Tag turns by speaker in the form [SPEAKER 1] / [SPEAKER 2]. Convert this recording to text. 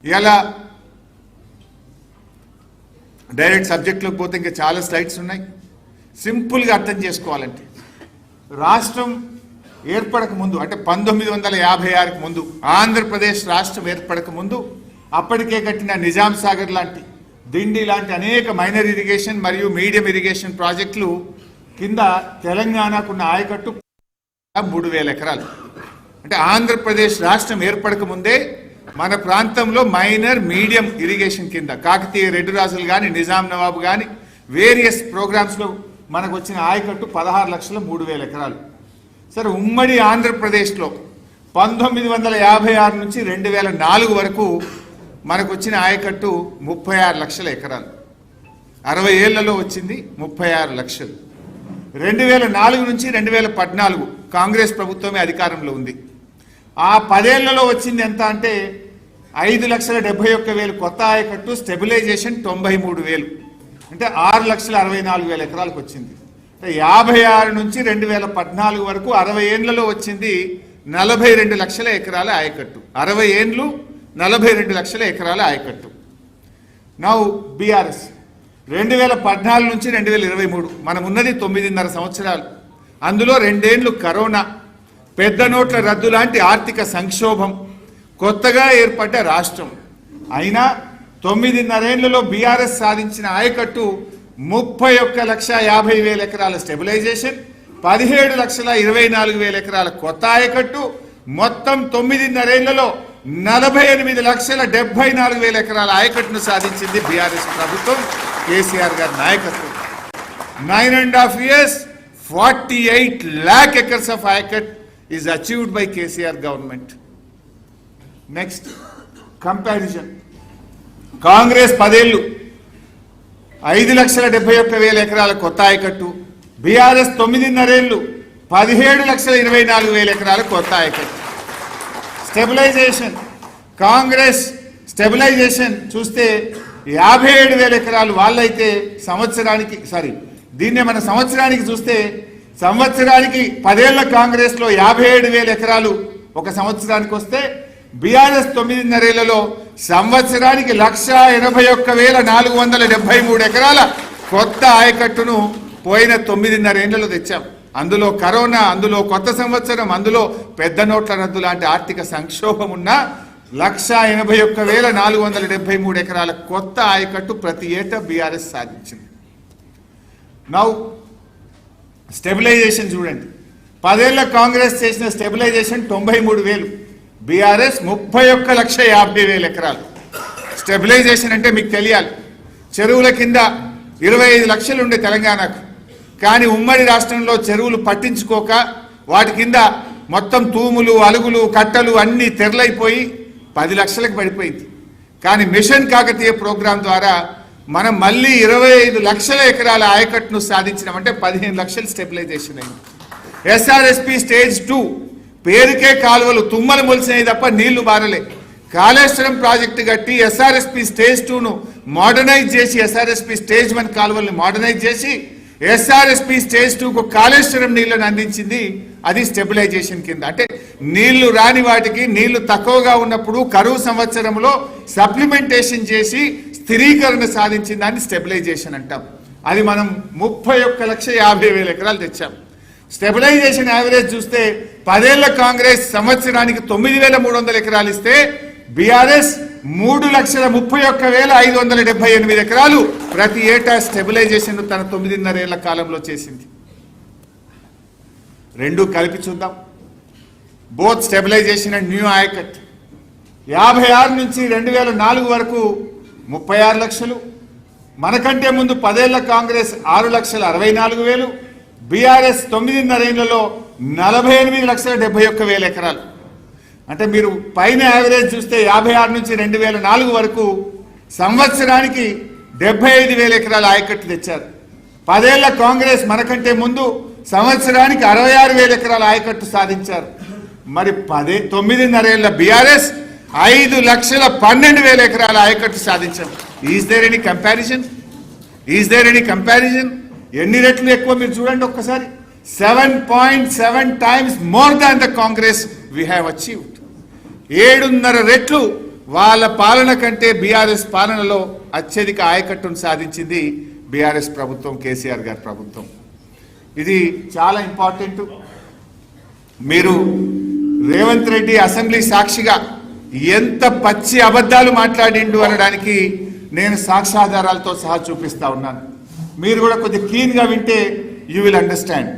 [SPEAKER 1] ఇలా డైరెక్ట్ సబ్జెక్ట్లోకి పోతే ఇంకా చాలా స్లైడ్స్ ఉన్నాయి. సింపుల్గా అర్థం చేసుకోవాలంటే రాష్ట్రం ఏర్పడక ముందు అంటే 1956కి ముందు ఆంధ్రప్రదేశ్ రాష్ట్రం ఏర్పడక ముందు అప్పటికే కట్టిన నిజాం సాగర్ లాంటి దిండి లాంటి అనేక మైనర్ ఇరిగేషన్ మరియు మీడియం ఇరిగేషన్ ప్రాజెక్టులు కింద తెలంగాణకున్న ఆయకట్టు 3000 ఎకరాలు. అంటే ఆంధ్రప్రదేశ్ రాష్ట్రం ఏర్పడక ముందే మన ప్రాంతంలో మైనర్ మీడియం ఇరిగేషన్ కింద కాకతీయ రెడ్డి రాజులు కానీ నిజాం నవాబు కానీ వేరియస్ ప్రోగ్రామ్స్లో మనకు వచ్చిన ఆయకట్టు 16,03,000 ఎకరాలు. సరే, ఉమ్మడి ఆంధ్రప్రదేశ్లో 1956 నుంచి 2004 వరకు మనకు వచ్చిన ఆయకట్టు 36 లక్షల ఎకరాలు. 60 ఏళ్లలో వచ్చింది 36 లక్షలు. 2004 నుంచి 2014 కాంగ్రెస్ ప్రభుత్వమే అధికారంలో ఉంది. ఆ 10 ఏళ్లలో వచ్చింది ఎంత అంటే 5,71,000 కొత్త ఆయకట్టు, స్టెబిలైజేషన్ 93,000 అంటే 6,64,000 ఎకరాలకు వచ్చింది. 56 నుంచి 2014 వరకు 60 ఏళ్లలో వచ్చింది 42 లక్షల ఎకరాల ఆయకట్టు. 60 ఏండ్లు 42 లక్షల ఎకరాల ఆయకట్టు. నౌ బీఆర్ఎస్ 2014 నుంచి 2023 మనం ఉన్నది 9.5 సంవత్సరాలు. అందులో 2 ఏళ్లు కరోనా, పెద్ద నోట్ల రద్దు లాంటి ఆర్థిక సంక్షోభం, కొత్తగా ఏర్పడ్డ రాష్ట్రం. అయినా 9.5 ఏళ్లలో బీఆర్ఎస్ సాధించిన ఆయకట్టు 31,50,000 ఎకరాల స్టెబిలైజేషన్, 17,24,000 ఎకరాల కొత్త ఆయకట్టు, మొత్తం 9.5 ఏళ్లలో 48,74,000 ఎకరాల ఆయకట్టును సాధించింది బీఆర్ఎస్ ప్రభుత్వం, కేసీఆర్ గారి నాయకత్వం. 9.5 years 48 lakh acres of ayakat is achieved by KCR government. Next, comparison. Congress 10 ఏళ్లు 5,71,000 ఎకరాల కొత్త ఆయకట్టు, బీఆర్ఎస్ 9.5 ఏళ్లు 17,24,000 ఎకరాల కొత్త ఆయకట్టు. స్టెబిలైజేషన్, కాంగ్రెస్ స్టెబిలైజేషన్ చూస్తే 57,000 ఎకరాలు వాళ్ళైతే సంవత్సరానికి దీన్నే మన సంవత్సరానికి చూస్తే సంవత్సరానికి 10 ఏళ్ల కాంగ్రెస్లో 57,000 ఎకరాలు ఒక సంవత్సరానికి వస్తే బీఆర్ఎస్ 9.5 ఏళ్లలో సంవత్సరానికి 1,81,473 ఎకరాల కొత్త ఆయకట్టును పోయిన 9.5 ఏళ్లలో తెచ్చాం. అందులో కరోనా, అందులో కొత్త సంవత్సరం, అందులో పెద్ద నోట్ల రద్దు లాంటి ఆర్థిక సంక్షోభం ఉన్న 1,81,473 ఎకరాల కొత్త ఆయకట్టు ప్రతి ఏటా బీఆర్ఎస్ సాధించింది. నౌ స్టెబిలైజేషన్ చూడండి. 10 ఏళ్ల కాంగ్రెస్ చేసిన స్టెబిలైజేషన్ 93,000, బీఆర్ఎస్ 31,50,000 ఎకరాలు. స్టెబిలైజేషన్ అంటే మీకు తెలియాలి, చెరువుల కింద 25 లక్షలు ఉండే తెలంగాణకు, కానీ ఉమ్మడి రాష్ట్రంలో చెరువులు పట్టించుకోక వాటి కింద మొత్తం తూములు, అలుగులు, కట్టలు అన్నీ తెరలైపోయి 10 లక్షలకు పడిపోయింది. కానీ మిషన్ కాకతీయ ప్రోగ్రాం ద్వారా మనం మళ్ళీ 25 లక్షల ఎకరాల ఆయకట్టును సాధించినామంటే 15 లక్షలు స్టెబిలైజేషన్ అయింది. ఎస్ఆర్ఎస్పి స్టేజ్ 2 పేరుకే కాలువలు తుమ్మలు మొలిసినాయి తప్ప నీళ్లు బారలే. కాళేశ్వరం ప్రాజెక్టు కట్టి ఎస్ఆర్ఎస్పి స్టేజ్ 2ను మోడర్నైజ్ చేసి ఎస్ఆర్ఎస్పి స్టేజ్ 1 కాలువల్ని మోడర్నైజ్ చేసి ఎస్ఆర్ఎస్పి స్టేజ్ 2కు కాళేశ్వరం నీళ్లను అందించింది. అది స్టెబిలైజేషన్ కింద. అంటే నీళ్లు రాని వాటికి, నీళ్లు తక్కువగా ఉన్నప్పుడు కరువు సంవత్సరంలో సప్లిమెంటేషన్ చేసి స్థిరీకరణ సాధించిన దాన్ని స్టెబిలైజేషన్ అంటాం. అది మనం 31,50,000 ఎకరాలు తెచ్చాం. స్టెబిలైజేషన్ యావరేజ్ చూస్తే 10 ఏళ్ల కాంగ్రెస్ సంవత్సరానికి 9,300 ఎకరాలు ఇస్తే బీఆర్ఎస్ 3,31,578 ఎకరాలు ప్రతి ఏటా స్టెబిలైజేషన్ తన 9.5 ఏళ్ల కాలంలో చేసింది. రెండు కలిపి చూద్దాం. Both stabilisation and new ayacut 56 నుంచి 2004 వరకు 36 లక్షలు. మనకంటే ముందు 10 ఏళ్ల కాంగ్రెస్ 6,64,000, బీఆర్ఎస్ 9.5 ఏళ్లలో 48,71,000 ఎకరాలు. అంటే మీరు పైన యావరేజ్ చూస్తే 56 నుంచి 2004 వరకు సంవత్సరానికి 75,000 ఎకరాల ఆయకట్టు తెచ్చారు. 10 ఏళ్ల కాంగ్రెస్ మనకంటే ముందు సంవత్సరానికి 66,000 ఎకరాల ఆయకట్టు సాధించారు. మరి 9.5 ఏళ్ల బీఆర్ఎస్ 5,12,000 ఎకరాల ఆయకట్టు సాధించారు. Is there any comparison? ఎన్ని రెట్లు ఎక్కువ మీరు చూడండి ఒక్కసారి. 7.7 times more than the Congress we have achieved. 7.5 రెట్లు వాళ్ళ పాలన కంటే బీఆర్ఎస్ పాలనలో అత్యధిక ఆయకట్టును సాధించింది బీఆర్ఎస్ ప్రభుత్వం, కేసీఆర్ గారి ప్రభుత్వం. ఇది చాలా ఇంపార్టెంట్. మీరు రేవంత్ రెడ్డి అసెంబ్లీ సాక్షిగా ఎంత పచ్చి అబద్ధాలు మాట్లాడిండు అనడానికి నేను సాక్ష్యాధారాలతో సహా చూపిస్తా ఉన్నాను. మీరు కూడా కొద్దిగా క్లీన్గా వింటే యూ విల్ అండర్స్టాండ్.